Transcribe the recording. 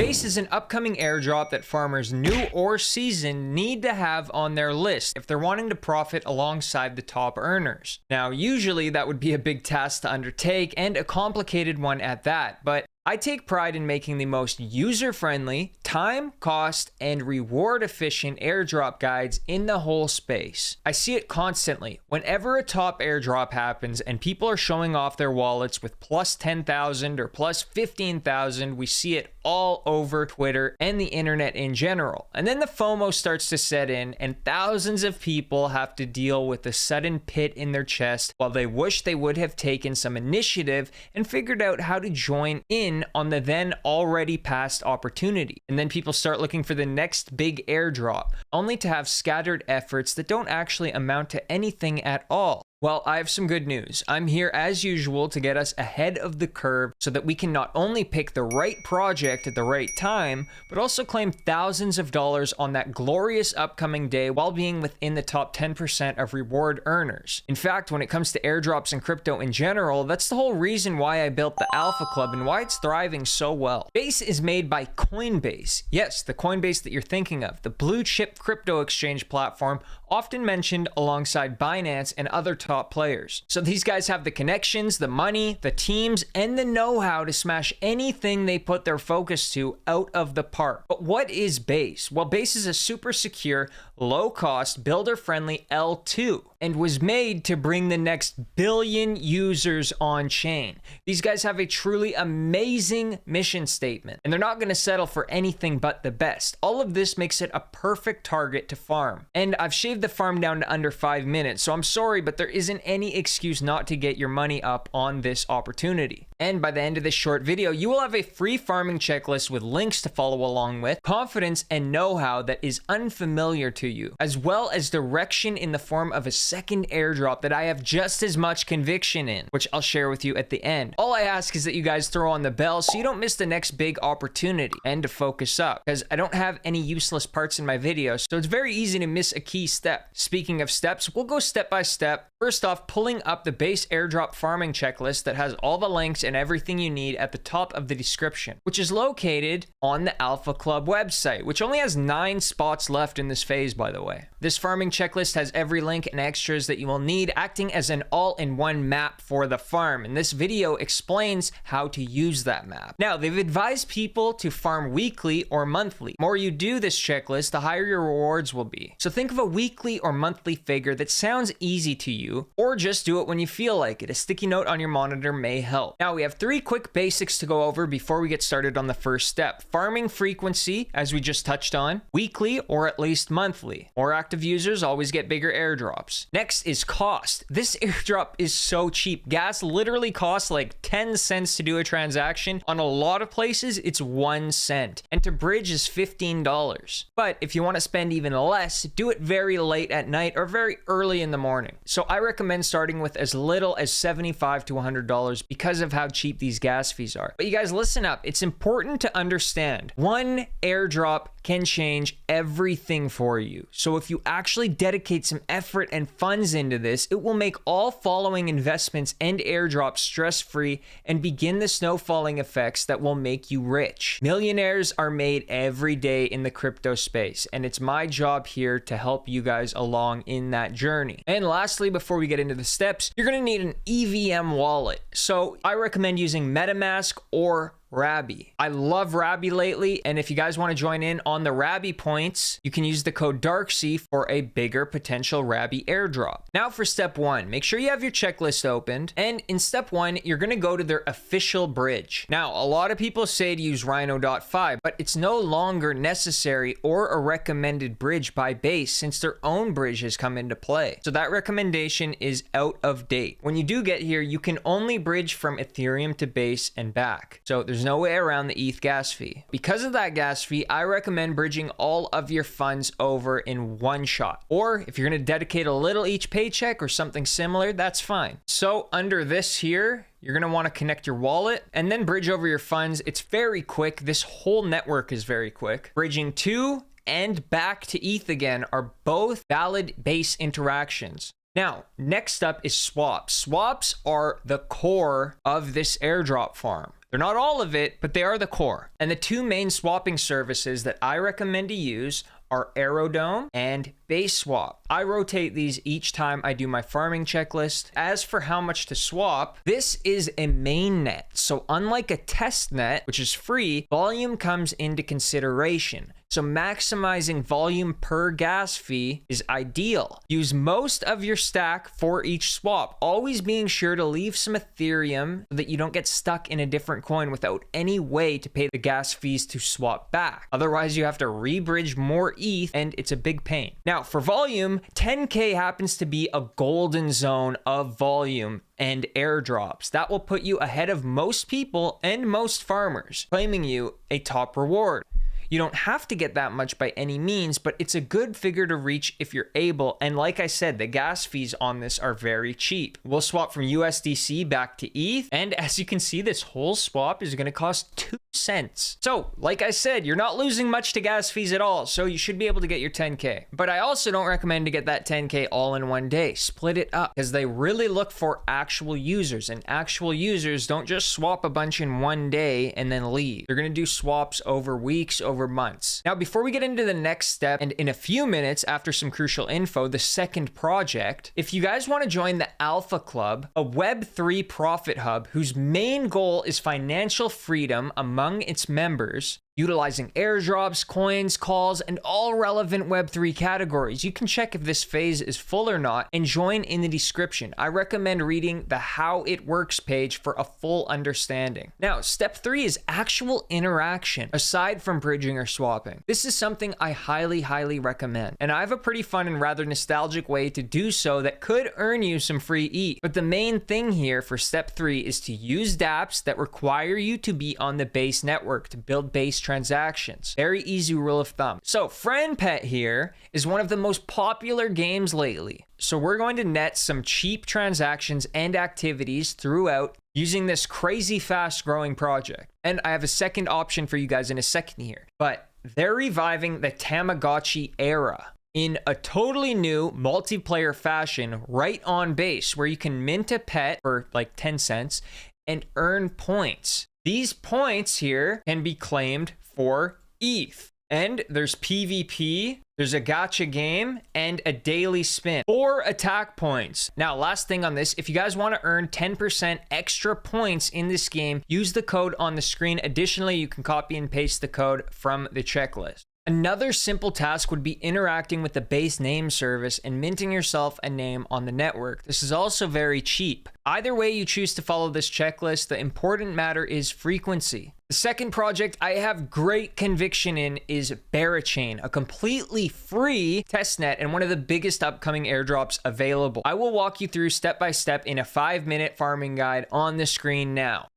Base is an upcoming airdrop that farmers new or seasoned need to have on their list if they're wanting to profit alongside the top earners. Now, usually that would be a big task to undertake and a complicated one at that, but I take pride in making the most user-friendly, time, cost, and reward-efficient airdrop guides in the whole space. I see it constantly. Whenever a top airdrop happens and people are showing off their wallets with plus 10,000 or plus 15,000, we see it all over Twitter and the internet in general. And then the FOMO starts to set in and thousands of people have to deal with the sudden pit in their chest while they wish they would have taken some initiative and figured out how to join in on the then already past opportunity. And then people start looking for the next big airdrop, only to have scattered efforts that don't actually amount to anything at all. Well, I have some good news. I'm here as usual to get us ahead of the curve so that we can not only pick the right project at the right time, but also claim thousands of dollars on that glorious upcoming day while being within the top 10% of reward earners. In fact, when it comes to airdrops and crypto in general, that's the whole reason why I built the Alpha Club and why it's thriving so well. Base is made by Coinbase. Yes, the Coinbase that you're thinking of, the blue chip crypto exchange platform often mentioned alongside Binance and other top players. So these guys have the connections, the money, the teams, and the know-how to smash anything they put their focus to out of the park. But what is Base? Well, Base is a super secure, low-cost, builder-friendly L2 and was made to bring the next billion users on chain. These guys have a truly amazing mission statement, and they're not going to settle for anything but the best. All of this makes it a perfect target to farm. And I've shaved the farm down to under 5 minutes, so I'm sorry, but there isn't any excuse not to get your money up on this opportunity. And by the end of this short video, you will have a free farming checklist with links to follow along with, confidence and know-how that is unfamiliar to you, as well as direction in the form of a second airdrop that I have just as much conviction in, which I'll share with you at the end. All I ask is that you guys throw on the bell so you don't miss the next big opportunity and to focus up, because I don't have any useless parts in my videos, so it's very easy to miss a key step. Speaking of steps, we'll go step by step. First off, pulling up the Base airdrop farming checklist that has all the links and everything you need at the top of the description, which is located on the Alpha Club website, which only has 9 spots left in this phase, by the way. This farming checklist has every link and extras that you will need, acting as an all-in-one map for the farm, and this video explains how to use that map. Now, they've advised people to farm weekly or monthly. The more you do this checklist, the higher your rewards will be. So think of a weekly or monthly figure that sounds easy to you, or just do it when you feel like it. A sticky note on your monitor may help. Now, we have 3 quick basics to go over before we get started on the first step. Farming frequency, as we just touched on, weekly or at least monthly. More active users always get bigger airdrops. Next is cost. This airdrop is so cheap. Gas literally costs like 10 cents to do a transaction. On a lot of places, it's 1 cent. And to bridge is $15. But if you want to spend even less, do it very late at night or very early in the morning. So I recommend starting with as little as $75 to $100 because of how cheap these gas fees are. But you guys, listen up. It's important to understand one airdrop can change everything for you. So if you actually dedicate some effort and funds into this, it will make all following investments and airdrops stress-free and begin the snowfalling effects that will make you rich. Millionaires are made every day in the crypto space, and it's my job here to help you guys along in that journey. And lastly, before we get into the steps, you're going to need an EVM wallet. So I recommend using MetaMask or Rabby. I love Rabby lately, and if you guys want to join in on the Rabby points, you can use the code DARKSEA for a bigger potential Rabby airdrop. Now for step 1, make sure you have your checklist opened, and in step 1, you're going to go to their official bridge. Now, a lot of people say to use Rhino.5, but it's no longer necessary or a recommended bridge by Base since their own bridge has come into play. So that recommendation is out of date. When you do get here, you can only bridge from Ethereum to Base and back. So there's no way around the ETH gas fee. Because of that gas fee, I recommend bridging all of your funds over in one shot. Or if you're going to dedicate a little each paycheck or something similar, that's fine. So under this here, you're going to want to connect your wallet and then bridge over your funds. It's very quick. This whole network is very quick. Bridging to and back to ETH again are both valid Base interactions. Now, next up is swaps. Swaps are the core of this airdrop farm. They're not all of it, but they are the core. And the two main swapping services that I recommend to use are Airdrop and Base Swap. I rotate these each time I do my farming checklist. As for how much to swap, this is a main net. So unlike a test net, which is free, volume comes into consideration. So maximizing volume per gas fee is ideal. Use most of your stack for each swap, always being sure to leave some Ethereum so that you don't get stuck in a different coin without any way to pay the gas fees to swap back. Otherwise, you have to rebridge more ETH and it's a big pain. Now, for volume, 10K happens to be a golden zone of volume and airdrops. That will put you ahead of most people and most farmers, claiming you a top reward. You don't have to get that much by any means, but it's a good figure to reach if you're able. And like I said, the gas fees on this are very cheap. We'll swap from USDC back to ETH. And as you can see, this whole swap is going to cost 2 cents. So like I said, you're not losing much to gas fees at all. So you should be able to get your 10K. But I also don't recommend to get that 10K all in one day. Split it up because they really look for actual users, and actual users don't just swap a bunch in one day and then leave. They're going to do swaps over weeks, over months. Now, before we get into the next step, and in a few minutes after some crucial info, the second project, if you guys want to join the Alpha Club, a Web3 profit hub whose main goal is financial freedom among its members, utilizing airdrops, coins, calls, and all relevant Web3 categories. You can check if this phase is full or not and join in the description. I recommend reading the How It Works page for a full understanding. Now, step 3 is actual interaction, aside from bridging or swapping. This is something I highly recommend, and I have a pretty fun and rather nostalgic way to do so that could earn you some free ETH. But the main thing here for step 3 is to use dApps that require you to be on the base network to build base transactions. Very easy rule of thumb. So Friend Pet here is one of the most popular games lately. So we're going to net some cheap transactions and activities throughout using this crazy fast growing project. And I have a second option for you guys in a second here, but they're reviving the Tamagotchi era in a totally new multiplayer fashion right on base, where you can mint a pet for like 10 cents and earn points. These points here can be claimed for ETH. And there's PvP, there's a gacha game, and a daily spin. 4 attack points. Now, last thing on this, if you guys want to earn 10% extra points in this game, use the code on the screen. Additionally, you can copy and paste the code from the checklist. Another simple task would be interacting with the base name service and minting yourself a name on the network. This is also very cheap. Either way you choose to follow this checklist, the important matter is frequency. The second project I have great conviction in is Barachain, a completely free testnet and one of the biggest upcoming airdrops available. I will walk you through step by step in a 5-minute farming guide on the screen now.